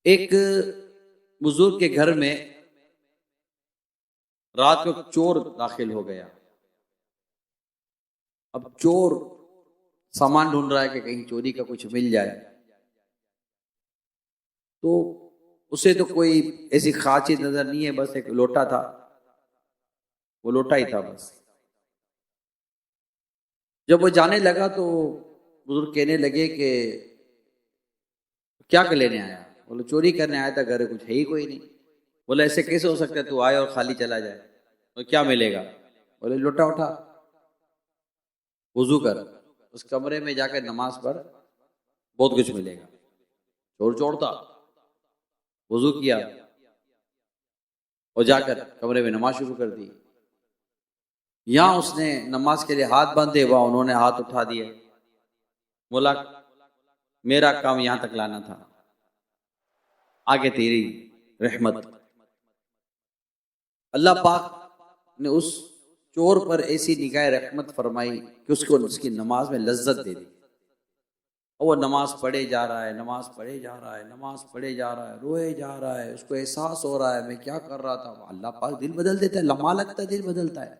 एक बुजुर्ग के घर में रात को चोर दाखिल हो गया। अब चोर सामान ढूंढ रहा है कि कहीं चोरी का कुछ मिल जाए, तो उसे तो कोई ऐसी खास चीज नजर नहीं है, बस एक लोटा था, वो लोटा ही था बस। जब वो जाने लगा तो बुजुर्ग कहने लगे कि क्या कर लेने आया? बोले चोरी करने आया था, घर कुछ है ही कोई नहीं। बोले ऐसे कैसे हो सकता है, तू आए और खाली चला जाए, तो क्या मिलेगा? बोले लोटा उठा, वुजू कर, उस कमरे में जाकर नमाज पढ़, बहुत कुछ मिलेगा। चोर छोड़ता, वुजू किया और जाकर कमरे में नमाज शुरू कर दी। यहां उसने नमाज के लिए हाथ बांधे, वहां उन्होंने हाथ उठा दिए। बोला मेरा काम यहां तक लाना था, आगे तेरी रहमत। अल्लाह पाक ने उस चोर पर ऐसी निगाह रहमत फरमाई कि उसको उसकी नमाज में लज्जत दे दी। और वो नमाज पढ़े जा रहा है, नमाज पढ़े जा रहा है, नमाज पढ़े जा रहा है, रोए जा रहा है। उसको एहसास हो रहा है मैं क्या कर रहा था। अल्लाह पाक दिल बदल देता है, लम्हा लगता है दिल बदलता है,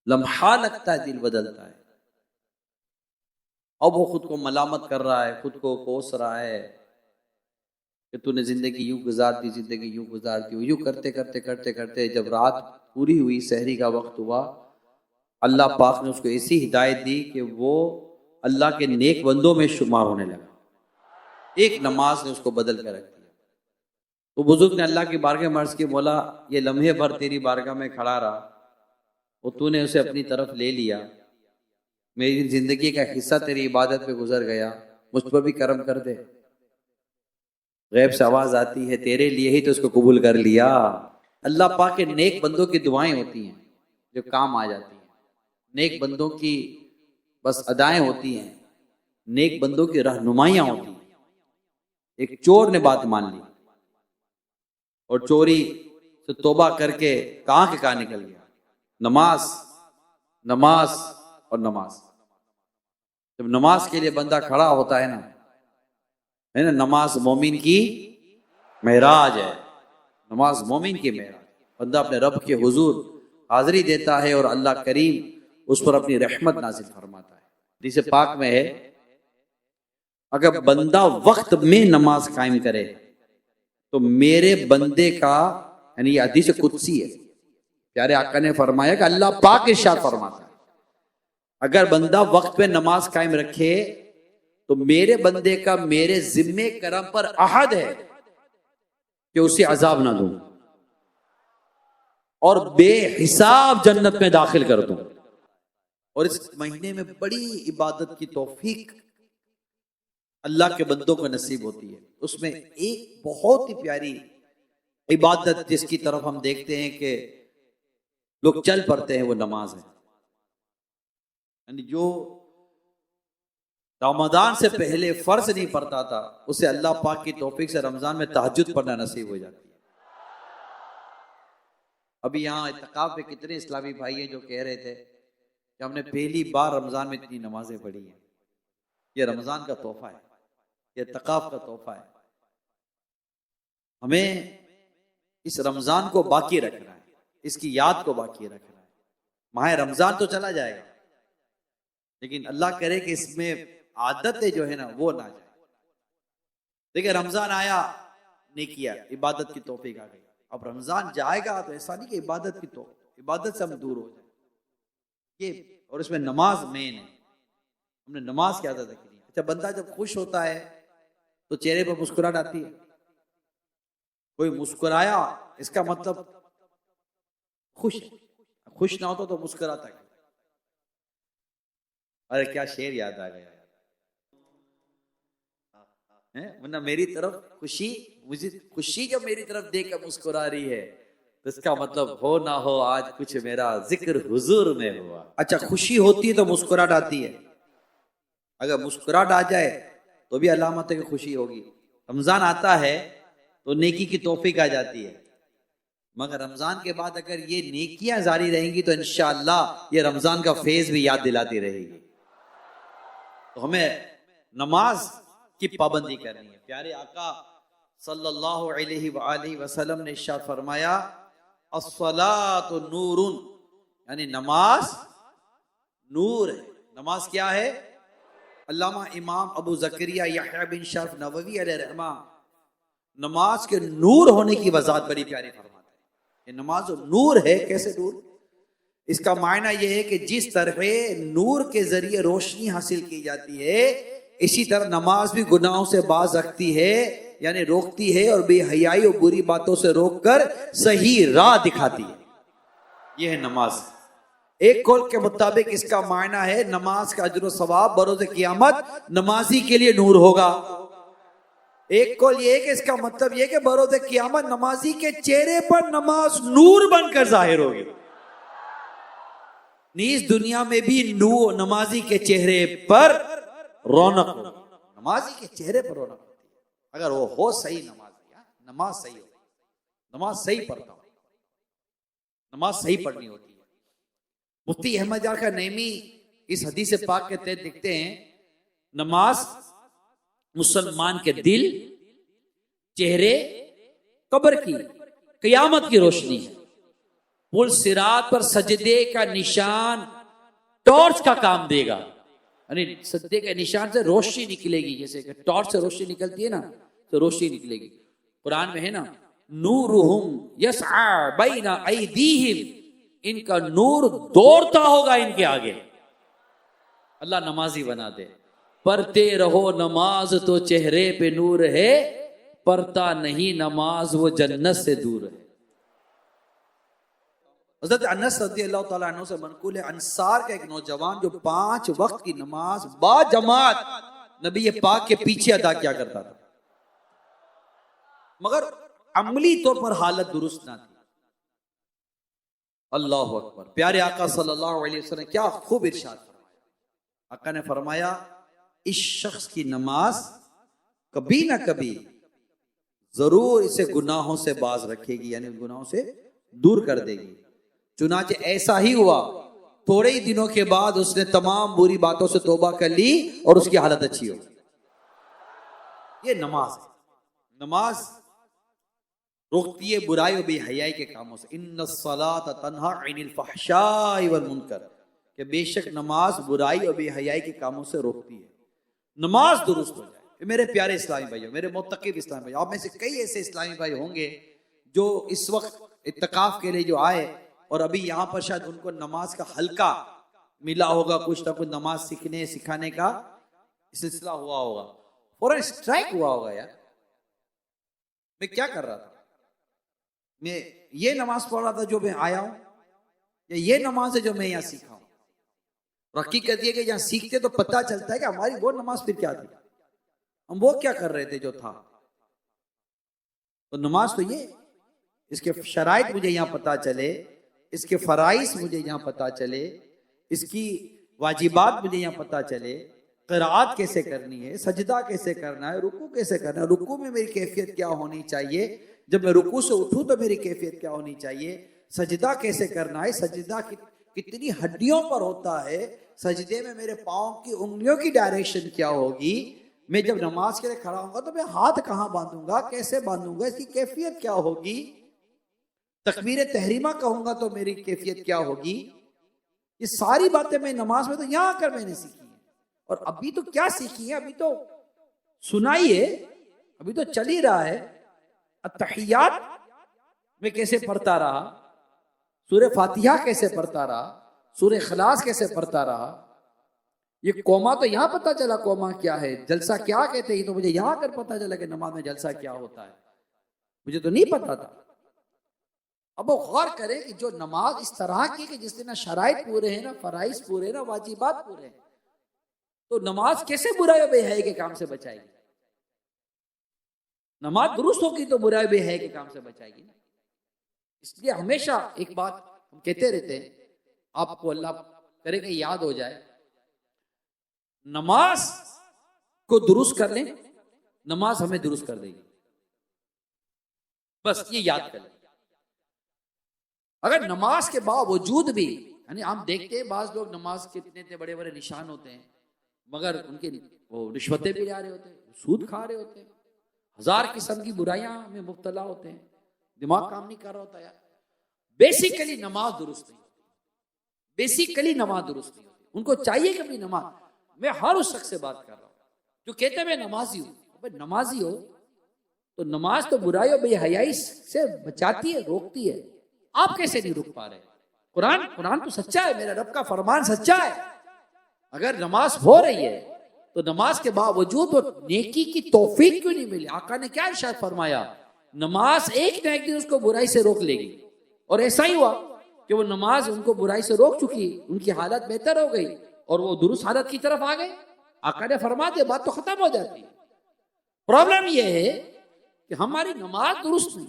लम्हा लगता है दिल बदलता है। अब वो खुद को मलामत कर रहा है, खुद को कोस रहा है कि तूने जिंदगी यूं गुजार दी, जिंदगी यूं गुजार दी। यूं करते करते करते करते जब रात पूरी हुई, सहरी का वक्त हुआ, अल्लाह पाक ने उसको ऐसी हिदायत दी कि वो अल्लाह के नेक बंदों में शुमार होने लगा। एक नमाज ने उसको बदल कर रख दिया। तो बुजुर्ग ने अल्लाह की बारगाह में अर्ज की, बोला ये लम्हे भर तेरी बारगाह में खड़ा रहा और तूने उसे अपनी तरफ ले लिया, मेरी जिंदगी का हिस्सा तेरी इबादत पे गुजर गया, मुझ पर भी करम कर दे। गैब से आवाज आती है तेरे लिए ही तो उसको कबूल कर लिया। अल्लाह पाक के नेक बंदों की दुआएं होती हैं जो काम आ जाती हैं, नेक बंदों की बस अदाएं होती हैं, नेक बंदों की रहनुमाइयां होती हैं। एक चोर ने बात मान ली और चोरी से तौबा करके कहां के कहां निकल गया। नमाज, नमाज और नमाज। जब नमाज के लिए बंदा खड़ा होता है ना, नमाज मोमिन की मेराज है, नमाज मोमिन की मेराज। बंदा अपने रब के हुजूर हाजिरी देता है और अल्लाह करीम उस पर अपनी रहमत नाजिल फरमाता है। हदीस पाक में है अगर बंदा वक्त में नमाज कायम करे तो मेरे बंदे का, यानी ये हदीस कुदसी है, प्यारे आका ने फरमाया कि अल्लाह पाक इरशाद फरमाता है अगर बंदा वक्त पे नमाज कायम रखे तो मेरे बंदे का मेरे जिम्मे करम पर अहद है कि उसे अजाब ना दूं और बेहिसाब जन्नत में दाखिल कर दूं। और इस महीने में बड़ी इबादत की तौफीक अल्लाह के बंदों को नसीब होती है। उसमें एक बहुत ही प्यारी इबादत जिसकी तरफ हम देखते हैं कि लोग चल पड़ते हैं, वो नमाज है। यानी जो रमजान से पहले फर्ज नहीं पढ़ता था उसे अल्लाह पाक की तौफीक से रमजान में तहज्जुद पढ़ना नसीब हो जाती है। अभी यहाँ इत्तिकाफ पे कितने इस्लामी भाई हैं जो कह रहे थे कि हमने पहली बार रमजान में इतनी नमाजें पढ़ी हैं। ये रमजान का तोहफा है, ये इत्तिकाफ का तोहफा है। हमें इस रमजान को बाकी रखना है, इसकी याद को बाकी रखना है। माह रमजान तो चला जाएगा, लेकिन अल्लाह करे कि इसमें आदतें जो है ना वो ना जाए। देखिए रमजान आया, नेकिया इबादत की तौफीक आ गई। अब रमजान जाएगा तो ऐसा नहीं कि इबादत की तो इबादत से हम दूर हो जाए ये, और इसमें नमाज मेन है। हमने नमाज की आदत रखनी है। अच्छा, बंदा जब खुश होता है तो चेहरे पर मुस्कुराहट आती है। कोई मुस्कुराया इसका मतलब खुश है, खुश ना होता तो मुस्कुराता है। अरे क्या शेर याद आ गया है, वरना मेरी तरफ खुशी, मुझे खुशी जब मेरी तरफ देख कर मुस्कुरा रही है तो इसका मतलब हो ना हो आज कुछ मेरा जिक्र हुजूर में हुआ। अच्छा, खुशी होती है तो मुस्कुराहट आती है। अगर मुस्कुराहट आ जाए तो भी अलामत है कि खुशी होगी। रमजान आता है तो नेकी की तौफीक आ जाती है, मगर रमजान के बाद अगर ये नेकियां जारी रहेंगी तो इंशाअल्लाह ये रमजान का फेज भी याद दिलाती रहेगी। तो हमें नमाज की पाबंदी करनी है। प्यारे आका सल्लल्लाहु अलैहि वसल्लम ने इरशाद फरमाया, अस्सलातु नूरुन, यानी नमाज नूर है। नमाज क्या है? अल्लामा इमाम अबू ज़करिया यहया बिन शरफ नववी अलैहिर्रहमा नमाज के नूर होने की वजाहत बड़ी प्यारी फरमाते हैं। ये नमाज नूर है। कैसे नूर? इसका मायना यह है कि जिस तरह नूर के जरिए रोशनी हासिल की जाती है, इसी तरह नमाज भी गुनाहों से बाज रखती है, यानी रोकती है और बेहयाई और बुरी बातों से रोककर सही राह दिखाती है। यह है नमाज। एक कौल के मुताबिक इसका मायना है नमाज का अजर सवाब बरोज़ क़यामत नमाजी के लिए नूर होगा। एक कौल ये है कि इसका मतलब यह कि बरोज़ क़यामत नमाजी के चेहरे पर नमाज नूर बनकर जाहिर होगी। नीज दुनिया में भी नूर नमाजी के चेहरे पर रौनक हो। नमाजी के चेहरे पर रौनक होती है अगर वो हो सही नमाज, नमाज सही हो, नमाज सही पढ़ता हो, नमाज सही पढ़नी होती है। मुफ्ती अहमद यार का नईमी इस हदीस पाक के तहत लिखते हैं, नमाज मुसलमान के दिल, चेहरे, कब्र की, क़यामत की रोशनी है। पुल सिरात पर सजदे का निशान टॉर्च का काम देगा, यानी सजदे के निशान से रोशनी निकलेगी। जैसे कि टॉर्च से रोशनी निकलती है ना, तो रोशनी निकलेगी। कुरान में है ना, नूरुहुम यस्आ बैना अयदीहिम, इनका नूर दौड़ता होगा इनके आगे। अल्लाह नमाजी बना दे। पढ़ते रहो नमाज तो चेहरे पे नूर है, पढ़ता नहीं नमाज वो जन्नत से दूर है। हज़रत अनस रज़ियल्लाहु ताला अन्हु से मनक़ूल है, अंसार का एक नौजवान जो 5 वक्त की नमाज बाजमात नबी पाक के पीछे अदा किया करता था, मगर अमली तौर पर हालत दुरुस्त ना थी। अल्लाह अकबर। प्यारे आका सल्लल्लाहु अलैहि वसल्लम ने क्या खूब इरशाद फरमाया। आका ने फरमाया, इस शख्स की नमाज कभी ना कभी जरूर इसे गुनाहों से बाज रखेगी, यानी गुनाहों से दूर कर देगी। चुनाचे ऐसा ही हुआ। थोड़े ही दिनों के बाद उसने तमाम बुरी बातों से तौबा कर ली और उसकी हालत अच्छी हो। ये नमाज है। नमाज रोकती है बुराई और बेहयाई के कामों से। इन्नस्सलात तन्हा अनिल फहशाई वल मुनकर, कि बेशक नमाज बुराई और बेहयाई के कामों से रोकती है। नमाज दुरुस्त हो जाए। मेरे प्यारे इस्लामी भाइयों, मेरे मुत्तकिब इस्लामी भाइयों, आप में से कई ऐसे इस्लामी भाई होंगे जो इस वक्त इत्तिकाफ के लिए जो आए और अभी यहाँ पर शायद उनको नमाज का हल्का मिला होगा, कुछ ना कुछ नमाज सीखने सिखाने का सिलसिला हुआ होगा, फौरन स्ट्राइक हुआ होगा, यार मैं क्या कर रहा था, मैं ये नमाज पढ़ रहा था जो मैं आया हूं, या ये नमाज है जो मैं यहाँ सीखा हूं। और हकीकत ये कि यहाँ सीखते तो पता चलता है कि हमारी वो नमाज फिर क्या थी, हम वो क्या कर रहे थे जो था। तो नमाज तो ये, इसके शराइत मुझे यहाँ पता चले, इसके फराइज मुझे यहाँ पता चले, इसकी वाजिबात मुझे यहाँ पता चले, क़िराअत कैसे करनी है, सजदा कैसे करना है, रुकू कैसे करना है, रुकू में मेरी कैफियत क्या होनी चाहिए, जब मैं रुकू से उठूं तो मेरी कैफियत क्या होनी चाहिए, सजदा कैसे करना है, सजदा कितनी हड्डियों पर होता है, सजदे में मेरे पाँव की उंगलियों की डायरेक्शन क्या होगी, मैं जब नमाज के लिए खड़ा होऊंगा तो मैं हाथ कहाँ बांधूंगा, कैसे बांधूंगा, इसकी कैफियत क्या होगी, तकबीर तहरीमा कहूंगा तो मेरी कैफियत क्या होगी। ये सारी बातें मैं नमाज में तो यहां आकर मैंने सीखी है। और अभी तो क्या सीखी है, अभी तो सुनाई है, अभी तो चल ही रहा है। अत्तहियात में कैसे पढ़ता रहा, सूरह फातिहा कैसे पढ़ता रहा, सूरह इखलास कैसे पढ़ता रहा, ये कोमा तो यहां पता चला कोमा क्या है, जलसा क्या कहते हैं, तो मुझे यहां आकर पता चला कि नमाज में जलसा क्या होता है, मुझे तो नहीं पता था। अब वो गौर करें कि जो नमाज इस तरह की कि जिससे ना शराइत पूरे हैं, ना फराइज पूरे हैं, ना वाजिबात पूरे हैं, तो नमाज कैसे बुराई और बेहयाई के काम से बचाएगी। नमाज दुरुस्त होगी तो बुराई बेहयाई के काम से बचाएगी ना। इसलिए हमेशा एक बात हम कहते रहते हैं, आपको अल्लाह करे कि याद हो जाए, नमाज को दुरुस्त कर लें, नमाज हमें दुरुस्त कर देगी, बस ये याद कर लें। अगर नमाज के बावजूद भी, यानी हम देखते हैं बाज लोग नमाज के इतने बड़े बड़े निशान होते हैं, मगर उनके वो रिश्वतें भी ले रहे होते हैं, सूद खा रहे होते हैं, हजार किस्म की बुराइयां में मुब्तला होते हैं, दिमाग काम नहीं कर रहा होता यार। बेसिकली नमाज दुरुस्त नहीं होती, बेसिकली नमाज दुरुस्त नहीं होती। उनको चाहिए कि अपनी नमाज, मैं हर उस शख्स से बात कर रहा हूँ जो कहते हैं मैं नमाजी हूँ। भाई नमाजी हो तो नमाज तो बुराई और बेहयाई से बचाती है, रोकती है। आप कैसे नहीं रुक पा रहे? कुरान तो सच्चा है, मेरा रब का फरमान सच्चा है। अगर नमाज हो रही है तो नमाज के बावजूद वो नेकी की तौफीक क्यों नहीं मिली? आका ने क्या इरशाद फरमाया, नमाज एक न एक दिन उसको बुराई से रोक लेगी। और ऐसा ही हुआ कि वो नमाज उनको बुराई से रोक चुकी, उनकी हालत बेहतर हो गई और वो दुरुस्त हालत की तरफ आ गए। आका ने फरमा दिया, बात तो खत्म हो जाती है। प्रॉब्लम यह है कि हमारी नमाज दुरुस्त नहीं,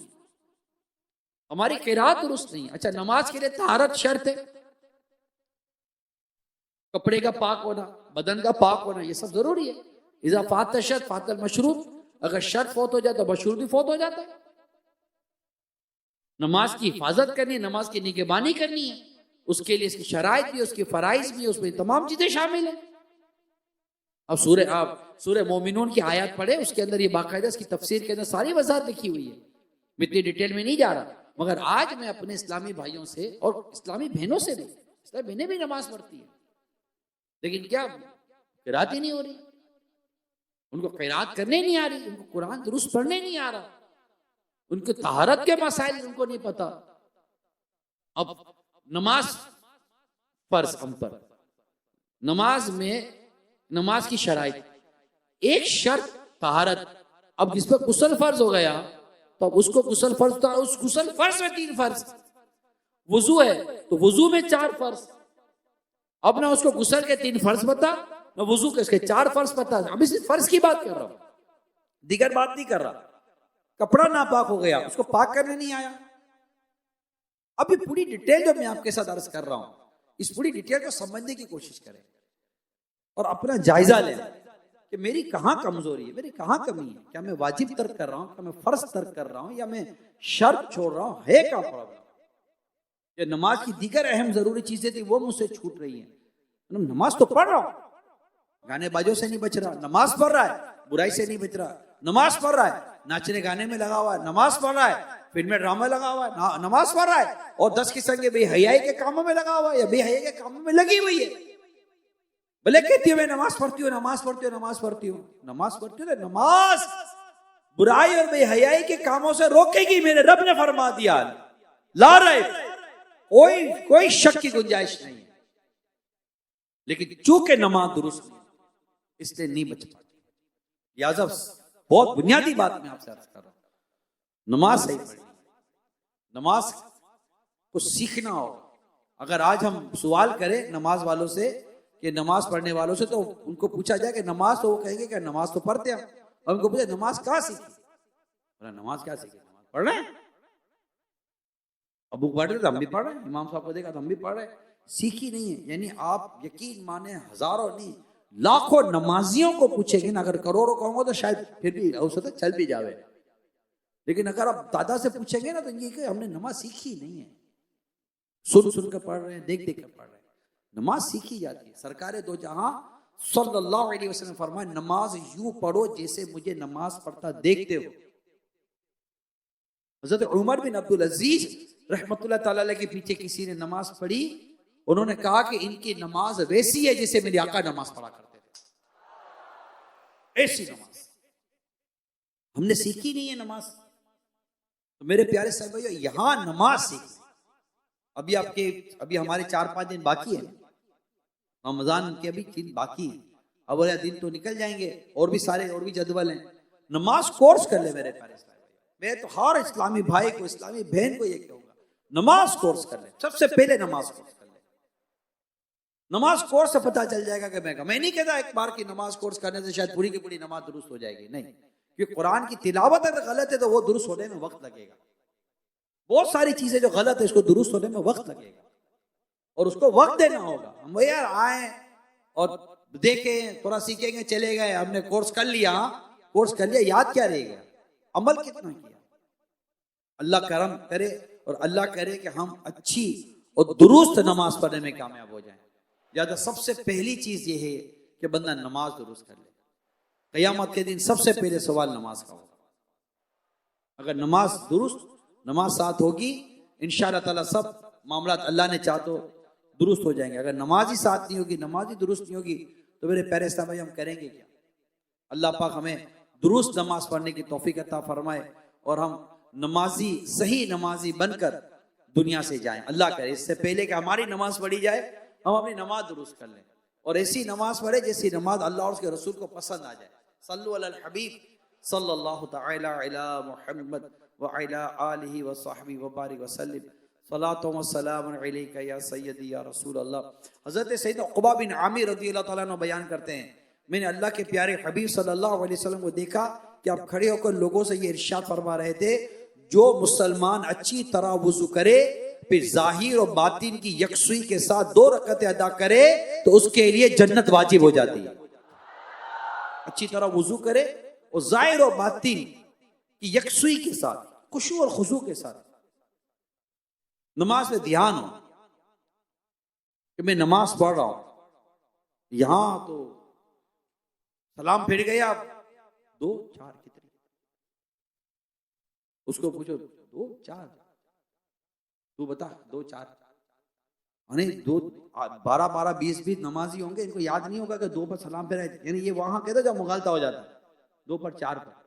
हमारी किरात दुरुस्त नहीं। अच्छा, नमाज के लिए तहारत शर्त है, कपड़े का पाक होना, बदन का पाक होना, ये सब जरूरी है। इज़ा फात शर्त फातल मशरूब, अगर शर्त फौत हो जाए तो मशरूब भी फौत हो जाता है। नमाज की हिफाजत करनी है, नमाज की निगहबानी करनी है, उसके लिए इसकी शराइत भी, उसकी फराइज भी, उसमें तमाम चीजें शामिल है। अब सूरह मोमिनून की आयत पढ़े, उसके अंदर ये बाकायदा इसकी तफसीर के अंदर सारी वजाहत लिखी हुई है। मैं इतनी डिटेल में नहीं जा रहा, मगर आज मैं अपने इस्लामी भाइयों से और इस्लामी बहनों से भी, इस्लामी बहनें भी नमाज पढ़ती है लेकिन क्या किरात ही नहीं हो रही, उनको किरात करने नहीं आ रही, उनको कुरान दुरुस्त पढ़ने नहीं आ रहा, उनके तहारत के मसाइल उनको नहीं पता। अब नमाज फर्ज हम पर, नमाज में नमाज की शराइत, एक शर्त तहारत। अब जिस पर गुस्ल फर्ज हो गया तो अब उसको गुस्ल फर्ज था, उस गुस्ल फर्ज में 3 फर्ज। वुजू है तो वुजू में 4 फर्ज। अब ना उसको गुस्ल के 3 फर्ज पता, ना वुजू के इसके 4 फर्ज पता। अब इस फर्ज की बात कर रहा हूं, दीगर बात नहीं कर रहा। कपड़ा नापाक हो गया, उसको पाक करने नहीं आया। अब ये पूरी डिटेल जो मैं आपके साथ अर्ज कर रहा हूं, इस पूरी डिटेल को समझने की कोशिश करें और अपना जायजा लें कि मेरी कहां कमजोरी है, मेरी कहां कमी है। क्या मैं वाजिब तर्क कर रहा हूं, क्या मैं फर्ज तर्क कर रहा हूं, या मैं शर्त छोड़ रहा हूं, है क्या प्रॉब्लम? ये नमाज की दीगर अहम जरूरी चीजें थी वो मुझसे छूट रही हैं। नमाज तो पढ़ रहा हूं, गाने बाजों से नहीं बच रहा, नमाज पढ़ रहा है, बुराई से नहीं बच रहा, नमाज पढ़ रहा है, नाचने गाने में लगा हुआ है, नमाज पढ़ रहा है, फिल्म में ड्रामा लगा हुआ है, नमाज पढ़ रहा है, और 10 किस्म के बेहयाई के कामों में लगा हुआ है या बेहयाई के कामों में लगी हुई है। भले कहती हूँ मैं नमाज पढ़ती हूँ, नमाज पढ़ती हूँ, नमाज पढ़ती हूँ, नमाज पढ़ती हूँ, नमाज बुराई और बेहयाई के कामों से रोकेगी, मेरे रब ने फरमा दिया। ला रहे कोई शक की गुंजाइश नहीं है। लेकिन चूंकि नमाज दुरुस्त नहीं इसलिए नहीं बच पाती। याजब बहुत बुनियादी बात मैं आपसे अर्ज कर रहा हूं, नमाज सही पढ़नी, नमाज को सीखना हो। अगर आज हम सवाल करें नमाज वालों से कि नमाज पढ़ने वालों से, तो उनको पूछा जाए कि नमाज, तो वो कहेंगे कि नमाज तो पढ़ते हैं। और उनको पूछा नमाज कहाँ सीखी, नमाज क्या सीखी, नमाज पढ़ रहे हैं, अबू पढ़ रहे तो हम भी पढ़ रहे हैं, इमाम साहब को देखा तो हम भी पढ़ रहे हैं। सीखी नहीं है, यानी आप यकीन माने हजारों नहीं लाखों नमाजियों को पूछेंगे ना, अगर करोड़ों कहूंगा तो शायद फिर भी हो सकता चल भी जावे, लेकिन अगर आप दादा से पूछेंगे ना तो ये कि हमने नमाज सीखी नहीं है, सुन कर पढ़ रहे हैं, देख कर पढ़ रहे हैं। नमाज सीखी जाती है। सरकारे दो जहां सल्लल्लाहु अलैहि वसल्लम फरमाए, नमाज यूं पढ़ो जैसे मुझे नमाज पढ़ता देखते हो। हजरत उमर बिन अब्दुल अजीज रहमतुल्लाह ताला अलैह के पीछे किसी ने नमाज पढ़ी, उन्होंने कहा कि इनकी नमाज वैसी है जैसे मेरे आका नमाज पढ़ा करते थे, ऐसी नमाज। हमने सीखी नहीं है नमाज। तो मेरे प्यारे साहब भाइयों, यहां नमाज सीख, अभी हमारे 4-5 दिन बाकी है, रमजान के अभी 3 बाकी है, अब दिन तो निकल जाएंगे, और भी जदवल हैं। नमाज कोर्स कर ले मेरे प्यारे साहब। मैं तो हर इस्लामी भाई को, इस्लामी बहन को ये कहूंगा, नमाज कोर्स कर ले। सबसे पहले नमाज कोर्स कर ले। नमाज कोर्स से पता चल जाएगा कि मैं नहीं कहता एक बार की नमाज कोर्स करने से शायद पूरी की पूरी नमाज दुरुस्त हो जाएगी, नहीं। क्योंकि कुरान की तिलावत अगर गलत है तो वो दुरुस्त होने में वक्त लगेगा। बहुत सारी चीजें जो गलत है इसको दुरुस्त होने में वक्त लगेगा, और उसको वक्त देना होगा। हम यार आए और देखें, थोड़ा सीखेंगे, चले गए, हमने कोर्स कर लिया, याद क्या रह गया, अमल कितना किया। अल्लाह करम करे और अल्लाह करे कि हम अच्छी और दुरुस्त नमाज पढ़ने में कामयाब हो जाएं। ज्यादा सबसे पहली चीज ये है कि बंदा नमाज दुरुस्त कर ले। क़यामत के दिन सबसे पहले सवाल नमाज का होगा। अगर नमाज दुरुस्त, नमाज साथ होगी, इंशाअल्लाह ताला सब मामला अल्लाह ने चाह तो दुरुस्त हो जाएंगे। अगर नमाज ही साथ नहीं होगी, नमाज ही दुरुस्त नहीं होगी, तो मेरे प्यारे इस्लाम भाई हम करेंगे क्या? अल्लाह पाक हमें दुरुस्त नमाज पढ़ने की तौफीक अता फरमाए और हम नमाजी, सही नमाजी बनकर दुनिया से जाएं। अल्लाह करे इससे पहले कि हमारी नमाज पढ़ी जाए, हम अपनी नमाज दुरुस्त कर लें और ऐसी नमाज पढ़े जैसी नमाज अल्लाह और उसके रसूल को पसंद आ जाए। सल्लु अलल हबीब सल्लल्लाहु तआला अला मुहम्मद व अला आलिहि व सहबी व बारिक वसल्लम। सलातो व सलाम अलैका या सय्यदी या रसूल अल्लाह। हज़रत सैयदना उक़बा बिन आमिर रज़ियल्लाहु तआला अन्हु बयान करते हैं, मैंने अल्लाह के प्यारे हबीब सल्लल्लाहु अलैहि वसल्लम को देखा कि आप खड़े होकर लोगों से ये इरशाद फरमा रहे थे, जो मुसलमान अच्छी तरह वुजू करे, फिर जाहिर और बातिन की यकसुई के साथ 2 रकअतें अदा करे, तो उसके लिए जन्नत वाजिब हो जाती है। अच्छी तरह वुजू करे और जाहिर और बातिन की यकसुई के साथ, खुशू और खुशू के साथ नमाज में ध्यान हो कि मैं नमाज पढ़ रहा हूं, यहां तो सलाम फिर गए आप 2 4 कितनी, उसको पूछो 2 4, तू बता 2 4, अरे 2 12 12 20 20 नमाजी होंगे, इनको याद नहीं होगा कि 2 पर सलाम फिर आए, यानी ये वहां कहते जब मुगालता हो जाता 2 पर 4 पर।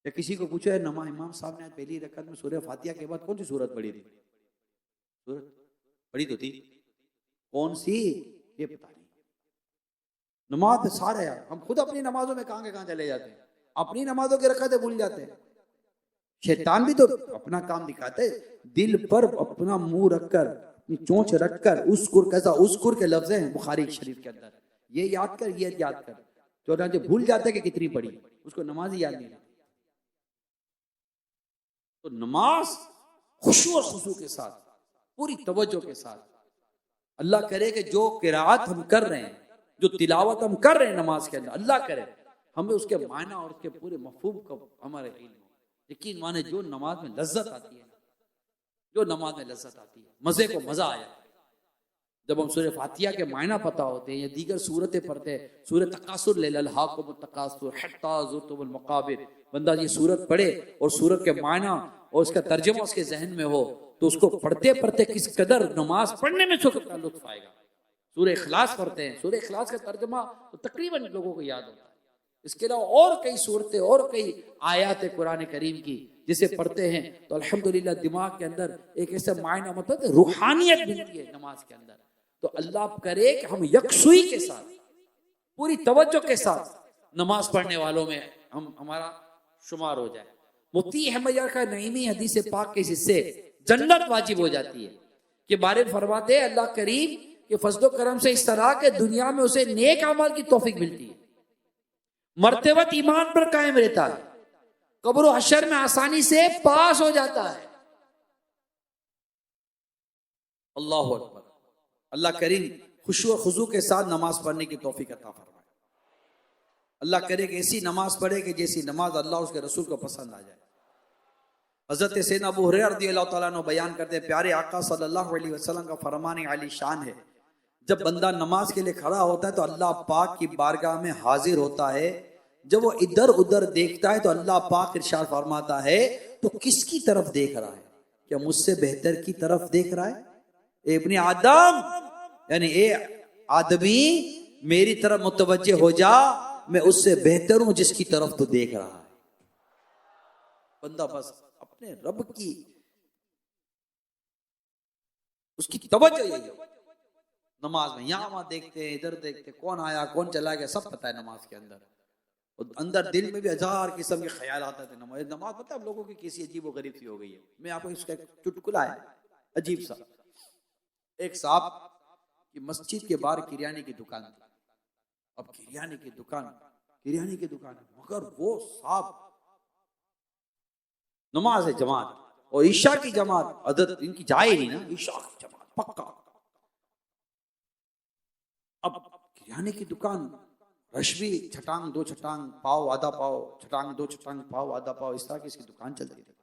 या किसी को पूछो नमाज इमाम साहब ने पहली रकअत में सूरह फातिहा के बाद कौन सी सूरत पढ़ी थी? सूरत पढ़ी तो थी, कौन सी ये पता नहीं। नमाज सारे यार, हम खुद अपनी नमाजों में कहां के कहां चले जाते हैं, अपनी नमाजों की रकअतें भूल जाते हैं। शैतान भी तो अपना काम दिखाते है, दिल पर अपना मुंह रखकर, अपनी चोंच रखकर, उसकुर कैसा, उसकुर के लफ्ज हैं बुखारी शरीफ के अंदर, ये याद कर, ये याद कर, जो भूल जाते कि कितनी पढ़ी, उसको नमाज ही याद नहीं। तो नमाज खुशू और खुशू के साथ, पूरी तवज्जो के साथ, अल्लाह करे कि जो किरात हम कर रहे हैं, जो तिलावत हम कर रहे हैं नमाज के अंदर, अल्लाह करे हमें उसके मायना और उसके पूरे मफहूम का हमारे इल्म हो। यकीन माने जो नमाज में लज्जत आती है, जो नमाज में लज्जत आती है, मजे को मजा आया जब हम सूरह फातिहा के मायना पता होते हैं या दीगर सूरतें पढ़ते हैं। सूरह तकासुर लल्हाकुमुत तकासुर हत्ता ज़ुरतुमुल मक़ाबिर, बंदा ये सूरत पढ़े और सूरत के मायना और उसका तर्जुमा उसके जहन में हो, तो उसको पढ़ते पढ़ते किस कदर नमाज पढ़ने में सुकून का लुत्फ आएगा। सूरह इखलास पढ़ते हैं, सूरह इखलास का तर्जुमा तो तकरीबन लोगों को याद होता है। इसके अलावा और कई सूरतें और कई आयात कुरान करीम की जिसे पढ़ते हैं तो अल्हम्दुलिल्लाह दिमाग के अंदर एक ऐसा मायना, मतलब रूहानियत मिलती है नमाज के अंदर। तो अल्लाह करे कि हम यकसुई के साथ, पूरी तवज्जो के साथ नमाज पढ़ने वालों में हमारा शुमार हो जाए। मुफ्ती अहमद यार का नईमी हदीस पाक के हिस्से जन्नत वाजिब हो जाती है कि बारे में फरमाते हैं अल्लाह करीम के फजलो करम से इस तरह के दुनिया में उसे नेक अमल की तौफीक मिलती है, मर्तबत ईमान पर कायम रहता है, कब्र और हशर में आसानी से पास हो जाता है। अल्लाह अकबर। अल्लाह करीम खुशू और खुजू के साथ नमाज पढ़ने की तौफीक अता फरमाए। अल्लाह करे कि ऐसी नमाज पढ़े कि जैसी नमाज अल्लाह उसके रसूल को पसंद आ जाए। हज़रत सैयदना अबू हुरैरा रज़ियल्लाहु तआला अन्हु बयान करते हैं, प्यारे आका सल्लल्लाहु अलैहि वसल्लम का फरमान आली शान है, जब बंदा नमाज के लिए खड़ा होता है तो अल्लाह पाक की बारगाह में हाजिर होता है। जब वो इधर उधर देखता है तो अल्लाह पाक इरशाद फरमाता है, तो किसकी तरफ देख रहा है? क्या मुझसे बेहतर की तरफ देख रहा है? इब्ने आदम, यानी ए आदमी मेरी तरफ मुतवज्जे हो जा, मैं उससे बेहतर हूं जिसकी तरफ तो देख रहा है। बंदा बस अपने रब की उसकी तवज्जो यही है नमाज में। यहां वहां देखते हैं, इधर देखते, कौन आया कौन चला गया सब पता है नमाज के अंदर। और अंदर दिल में भी हजार किस्म के ख्याल आते थे। नमाज पता है लोगों की कैसी अजीब व गरीब सी हो गई है। मैं आपको इसका चुटकुला है अजीब सा। एक साहब की मस्जिद के बाहर किरियाने की दुकान थी। अब किरियाने की दुकान मगर वो साहब नमाज है जमात और ईशा की जमात अदद इनकी जाए नहीं ना, ईशा की जमात पक्का। अब किरियाने की दुकान रश्वी छटांग 2 छटांग पाव आधा पाव, छटांग 2 छटांग पाव आधा पाव, इस तरह की इसकी दुकान चलती रही।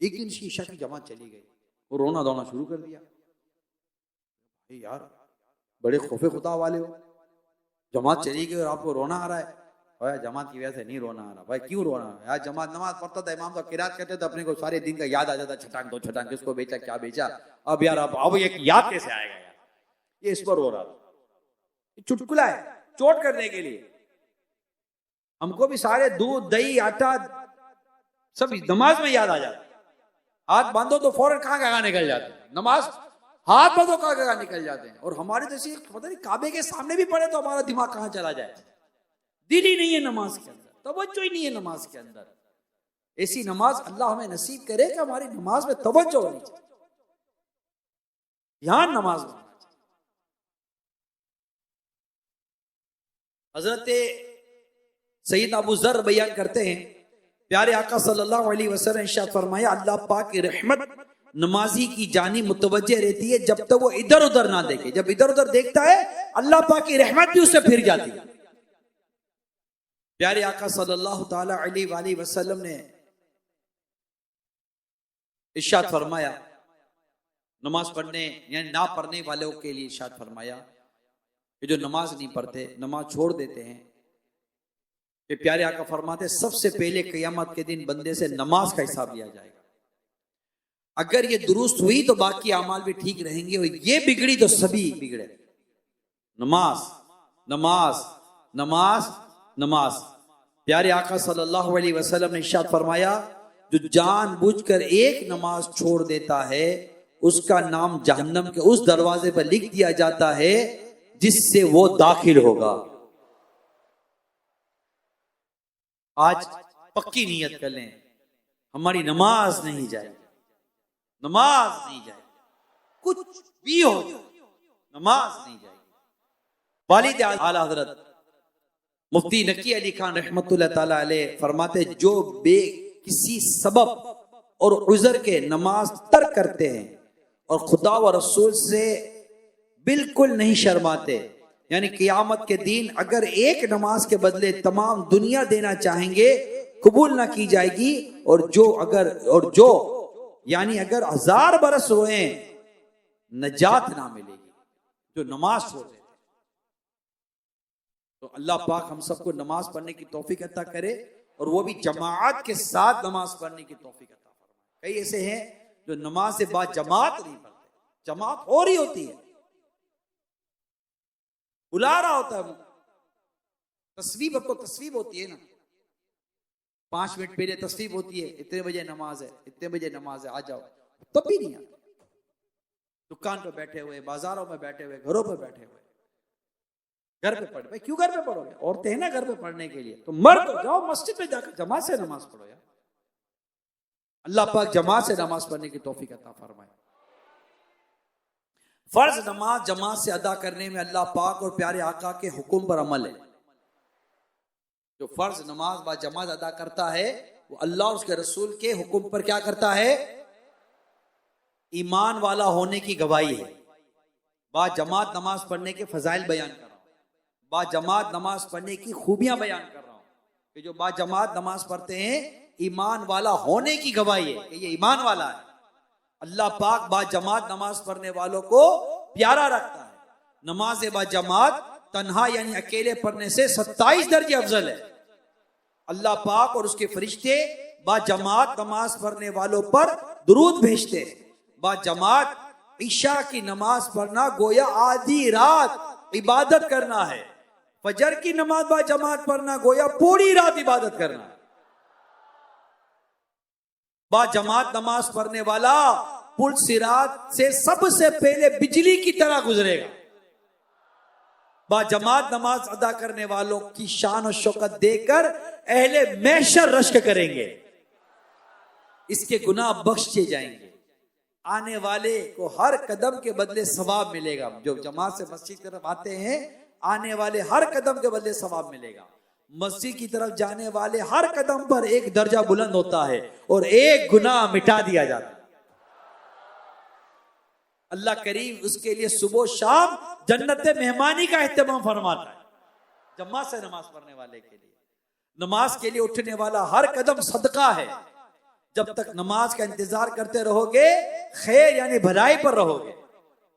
एक दिन ईशा की जमात चली गई और रोना धोना शुरू कर दिया। यार बड़े खौफे खुदा वाले हो, जमात चली गई और आपको रोना आ रहा है। भाई जमात की वजह से नहीं रोना आ रहा, भाई क्यों रोना है यार, जमात नमाज पढ़ता था, इमाम तो किरात करते तो अपने को सारे दिन का याद आ जाता, छटांग दो छटांग, किसको बेचा क्या बेचा, अब यार अब एक याद कैसे आएगा यार, ये इस पर रो रहा था। चुटकुला है चोट करने के लिए। हमको भी सारे दूध दही आटा सब नमाज में याद आ जाता, हाथ बांधो तो फौरन कहाँ निकल जाते हैं, नमाज हाथ बांधो कहाँ निकल जाते हैं। और हमारे जैसे पता नहीं काबे के सामने भी पड़े तो हमारा दिमाग कहाँ चला जाए, दिल ही नहीं है नमाज के अंदर, तवज्जो ही नहीं है नमाज के अंदर। ऐसी नमाज अल्लाह हमें नसीब करे कि हमारी नमाज में तवज्जो होनी चाहिए, ध्यान नमाज में। हजरत सैयद अबू ज़र बयान करते हैं, प्यारे आका सल्लल्लाहु अलैहि वसल्लम ने इरशाद फरमाया, अल्लाह पाक की रहमत नमाजी की जानी मुतवज्जे रहती है जब तक वो इधर उधर ना देखे। जब इधर उधर देखता है अल्लाह पाक की रहमत भी उससे फिर जाती है। प्यारे आका सल्लल्लाहु ताला अलैहि वसल्लम ने इरशाद फरमाया, नमाज पढ़ने यानी ना पढ़ने वालों के लिए इरशाद फरमाया कि जो नमाज नहीं पढ़ते, नमाज छोड़ देते हैं, कि प्यारे आका फरमाते सबसे पहले क़यामत के दिन बंदे से नमाज का हिसाब लिया जाएगा। अगर ये दुरुस्त हुई तो बाकी अमाल भी ठीक रहेंगे, और ये बिगड़ी तो सभी बिगड़े। नमाज नमाज नमाज नमाज। प्यारे आका सल्लल्लाहु अलैहि वसल्लम ने इरशाद फरमाया, जो जानबूझकर एक नमाज छोड़ देता है उसका नाम जहन्नम के उस दरवाजे पर लिख दिया जाता है जिससे वो दाखिल होगा। आज पक्की नियत कर लें, हमारी नमाज नहीं जाएगी, नमाज नहीं जाएगी, कुछ भी हो नमाज नहीं जाएगी। वालिद आला हजरत मुफ्ती नकी अली खान रहमतुल्लाह ताला अलैह फरमाते, जो किसी सबब और उज़र के नमाज तर्क करते हैं और खुदा व रसूल से बिल्कुल नहीं शर्माते, यानी क़यामत के दिन अगर एक नमाज के बदले तमाम दुनिया देना चाहेंगे कबूल ना की जाएगी, और जो यानी अगर 1000 बरस रोए नजात ना मिलेगी, जो नमाज छोड़ देते। तो अल्लाह पाक हम सबको नमाज पढ़ने की तौफीक अता करे, और वो भी जमात के साथ नमाज पढ़ने की तौफीक अता फरमाए। कई ऐसे हैं जो नमाज से बाद जमात नहीं पढ़ते, जमात हो रही होती है, बुला रहा होता है, तस्वीब, आपको तस्वीब होती है ना, 5 मिनट पहले तस्वीब होती है, इतने बजे नमाज है, इतने बजे नमाज है, आ जाओ, तब भी नहीं आते। दुकान पे बैठे हुए, बाजारों में बैठे हुए, घरों पे बैठे हुए, घर पे पढ़े। भाई क्यों घर पे पढ़ोगे, औरतें हैं ना घर पे पढ़ने के लिए, तो मर्द तो जाओ मस्जिद पे जाकर जमात से नमाज पढ़ो यार। अल्लाह पाक जमात से नमाज पढ़ने की तौफीक अता फरमाए। फर्ज नमाज जमात से अदा करने में अल्लाह पाक और प्यारे आका के हुक्म पर अमल है। जो फर्ज नमाज बा जमात अदा करता है वो अल्लाह और उसके रसूल के हुक्म पर क्या करता है, ईमान वाला होने की गवाही है। बा जमात नमाज पढ़ने के फजाइल बयान कर रहा हूं, बा जमात नमाज पढ़ने की खूबियां बयान कर रहा हूं, कि जो बा जमात नमाज पढ़ते हैं ईमान वाला होने की गवाही है कि ये ईमान वाला है। अल्लाह पाक बा जमात नमाज पढ़ने वालों को प्यारा रखता है। नमाज बा जमात तन्हा यानी अकेले पढ़ने से 27 दर्जे अफजल है। अल्लाह पाक और उसके फरिश्ते बा जमात नमाज पढ़ने वालों पर दुरूद भेजते हैं। बा जमात ईशा की नमाज पढ़ना गोया आधी रात इबादत करना है। फजर की नमाज बा जमात पढ़ना गोया पूरी रात इबादत करना है। बा जमात नमाज पढ़ने वाला पुल सिरात से सबसे पहले बिजली की तरह गुजरेगा। बा जमात नमाज अदा करने वालों की शान और शौकत देकर अहले महशर रश्क करेंगे, इसके गुनाह बख्शे जाएंगे। आने वाले को हर कदम के बदले सवाब मिलेगा। जो जमात से मस्जिद की तरफ आते हैं आने वाले हर कदम के बदले सवाब मिलेगा। मस्जिद की तरफ जाने वाले हर कदम पर एक दर्जा बुलंद होता है और एक गुनाह मिटा दिया जाता है। अल्लाह करीम उसके लिए सुबह शाम जन्नत मेहमानी का एहतमाम फरमाता है। जमात से नमाज पढ़ने वाले के लिए, नमाज के लिए उठने वाला हर कदम सदका है। जब तक नमाज का इंतजार करते रहोगे खैर यानी भलाई पर रहोगे,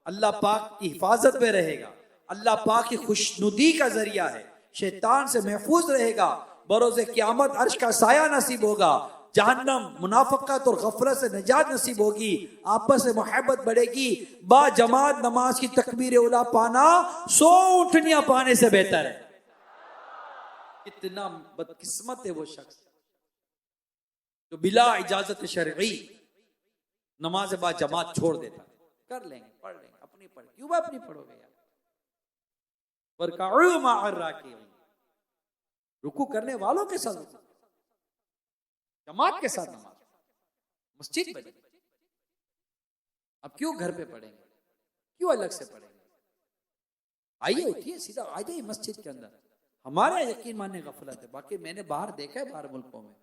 अल्लाह पाक की हिफाजत में रहेगा। अल्लाह पाक की खुशनुदी का जरिया है। शैतान से महफूज रहेगा, बरोज़े क़यामत अर्श का साया नसीब होगा, जहन्नम मुनाफिकत और गफलत से निजात नसीब होगी, आपस में मोहब्बत बढ़ेगी। बा जमात नमाज की तकबीर उला पाना 100 उठनियां पाने से बेहतर है। कितना बदकिस्मत है वो शख्स जो बिला इजाजत शरई नमाज बा जमात छोड़ देता है। कर लेंगे, पढ़ लेंगे, अपनी पढ़, क्यों अपनी पढ़ोगे यार। वरकाउ मअर राकिईन, रुकू करने वालों के साथ, जमात के साथ नमाज, मस्जिद बनी। अब क्यों घर पे पढ़ेंगे, क्यों अलग से पढ़ेंगे। आइए उठिए, सीधा आ जाइए मस्जिद के अंदर। हमारा यकीन मानने गफलत है, बाकी मैंने बाहर देखा है, बाहर मुल्कों में,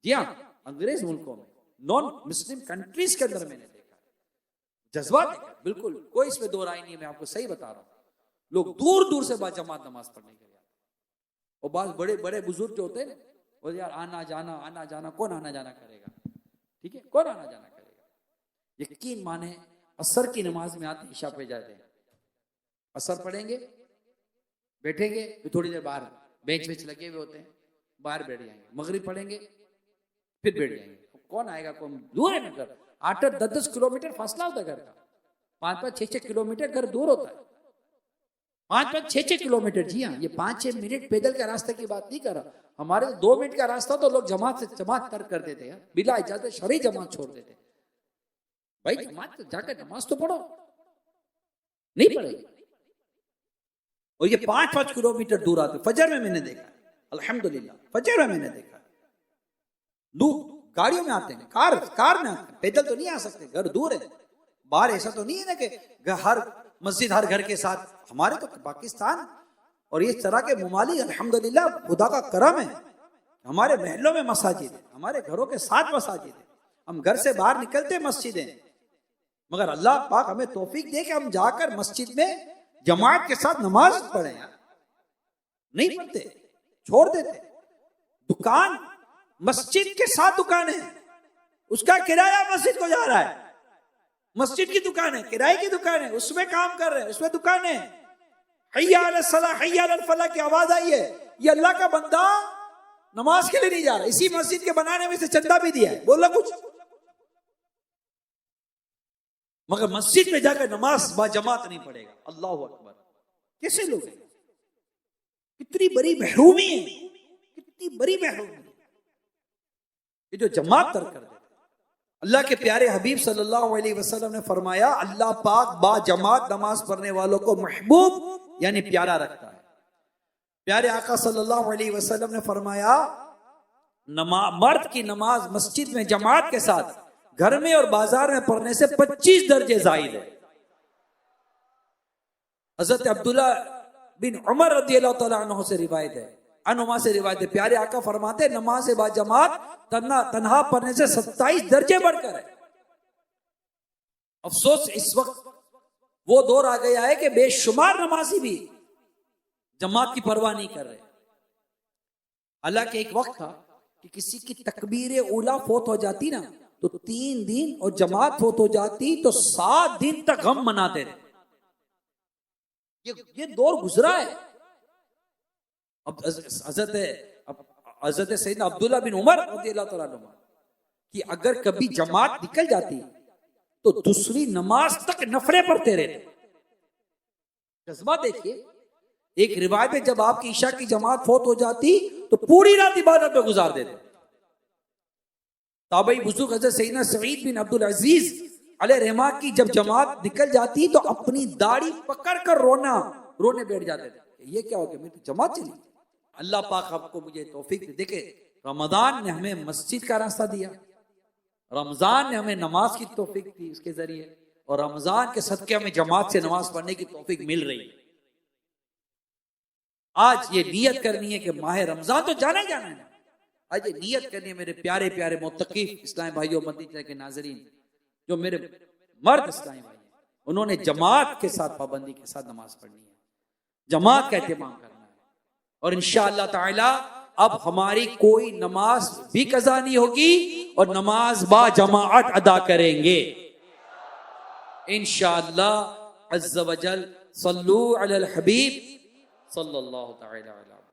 जी हाँ अंग्रेज मुल्कों में, नॉन मुस्लिम कंट्रीज के अंदर मैंने देखा है, जज्बा देखा, बिल्कुल कोई इसमें दो राय नहीं है, मैं आपको सही बता रहा हूँ। लोग दूर दूर से बाजमात नमाज पढ़ने के लिए आते हैं। और बात बड़े बड़े बुजुर्ग जो होते हैं ना, वो यार आना जाना कौन आना जाना करेगा, ठीक है, कौन आना जाना करेगा। यकीन माने असर की नमाज में आते, ईशा पे जाते हैं, असर पढ़ेंगे, बैठेंगे, फिर थोड़ी देर बाहर बेंच वेंच लगे हुए होते हैं, बाहर बैठ जाएंगे, मगरिब पढ़ेंगे, फिर बैठ जाएंगे। कौन आएगा, कौन, दूर है ना घर, 8-10 किलोमीटर फासला होता है घर का, 5-6 किलोमीटर घर दूर होता है, 5-6 किलोमीटर। जी हाँ, ये 5-6 मिनट पैदल का रास्ते की बात नहीं कर रहा, हमारे 2 मिनट का रास्ता तो लोग जमात तर्क कर देते हैं, बिला इजाजत शरई जमात छोड़ देते। भाई जमात जाकर नमाज तो पढ़ो, नहीं पढ़ेगी। और ये 5-5 किलोमीटर दूर आते, फजर में मैंने देखा, अल्हम्दुलिल्लाह फजर में मैंने देखा, दूर गाड़ियों में आते हैं, कार में आते हैं, पैदल तो नहीं आ सकते, घर दूर है। बाहर ऐसा तो नहीं है ना कि हर मस्जिद हर घर के साथ, हमारे तो पाकिस्तान और इस तरह के ममालिक अल्हम्दुलिल्लाह खुदा का करम है, हमारे महलों में मसाजिद है, हमारे घरों के साथ मसाजिद है, हम घर से बाहर निकलते मस्जिद है। मगर अल्लाह पाक हमें तौफीक दे कि हम जाकर मस्जिद में जमात के साथ नमाज पढ़े यार, नहीं पढ़ते, छोड़ देते। दुकान मस्जिद के साथ दुकान है, उसका किराया मस्जिद को जा रहा है, मस्जिद की दुकान है, किराए की दुकान है, उसमें काम कर रहे हैं, उसमें दुकान है, हय्या अला सलाह हय्या अल फलाह की आवाज आई है, ये अल्लाह का बंदा नमाज के लिए नहीं जा रहा, इसी मस्जिद के बनाने में से चंदा भी दिया है, बोला कुछ, मगर मस्जिद में जाकर नमाज बाजमात नहीं पड़ेगा। अल्लाह अकबर, कैसे लोग हैं, कितनी बड़ी महरूमी है, कितनी बड़ी महरूमी है ये जो जमात तर्क कर देते। अल्लाह के प्यारे हबीब सल्लल्लाहु अलैहि वसल्लम ने फरमाया, अल्लाह पाक बाजमात नमाज पढ़ने वालों को महबूब यानी प्यारा रखता है। प्यारे आका सल्लल्लाहु अलैहि वसल्लम ने फरमाया, मर्द की नमाज मस्जिद में जमात के साथ घर में और बाजार में पढ़ने से 25 दर्जे जायद है। हजरत अब्दुल्ला बिन उमर रज़ियल्लाहु तआला अन्हु से रिवायत है, अनुमा से रिवायत है, प्यारे आका फरमाते नमाज बाजमात तन्हा पढ़ने से 27 दर्जे बढ़कर है। अफसोस इस वक्त वो दौर आ गया है कि बेशुमार नमाजी भी जमात की परवाह नहीं कर रहे। हालांकि एक वक्त था कि किसी की तकबीर उला फौत हो जाती ना तो 3 दिन, और जमात फौत हो जाती तो 7 दिन तक गम मनाते थे। ये दौर गुजरा है। अब हजरत सैयदना अब्दुल्ला बिन उमर रज़ियल्लाहु तआला अन्हु कि अगर कभी जमात निकल जाती तो दूसरी नमाज तक नफले पढ़ते रहते। जज्बा देखिए, एक रिवायत में जब आपकी ईशा की जमात फौत हो जाती तो पूरी रात इबादत में गुजार देते। ताबई बुजुर्ग हजरत सैयदना सईद बिन अब्दुल अजीज अलैहि रहमा की जब जमात निकल जाती तो अपनी दाढ़ी पकड़कर रोने बैठ जाते थे, ये क्या हो गया, मेरी जमात चली। अल्लाह पाक आपको मुझे तौफीक दे। देखे, रमजान ने हमें मस्जिद का रास्ता दिया, रमजान ने हमें नमाज की तौफीक दी उसके जरिए, और रमजान के सदके हमें जमात से नमाज पढ़ने की तौफीक मिल रही है। आज ये नियत करनी है कि माह रमजान तो जाना ही जाना है। आज ये नियत करनी है मेरे प्यारे प्यारे मुत्तकीफ इस्लामी भाइयों, मदीना के नाज़रीन, जो मेरे मर्द इस्लामी भाई हैं, उन्होंने जमात के साथ पाबंदी के साथ नमाज पढ़नी है, जमात का एहतमाम करना है। और इंशाअल्लाह ताला अब हमारी कोई नमाज भी कज़ा नहीं होगी और नमाज बा जमाअत अदा करेंगे इंशाअल्लाह अज़्ज़ वजल। सल्लू अलल हबीब सल्लल्लाहु तआला अलैहि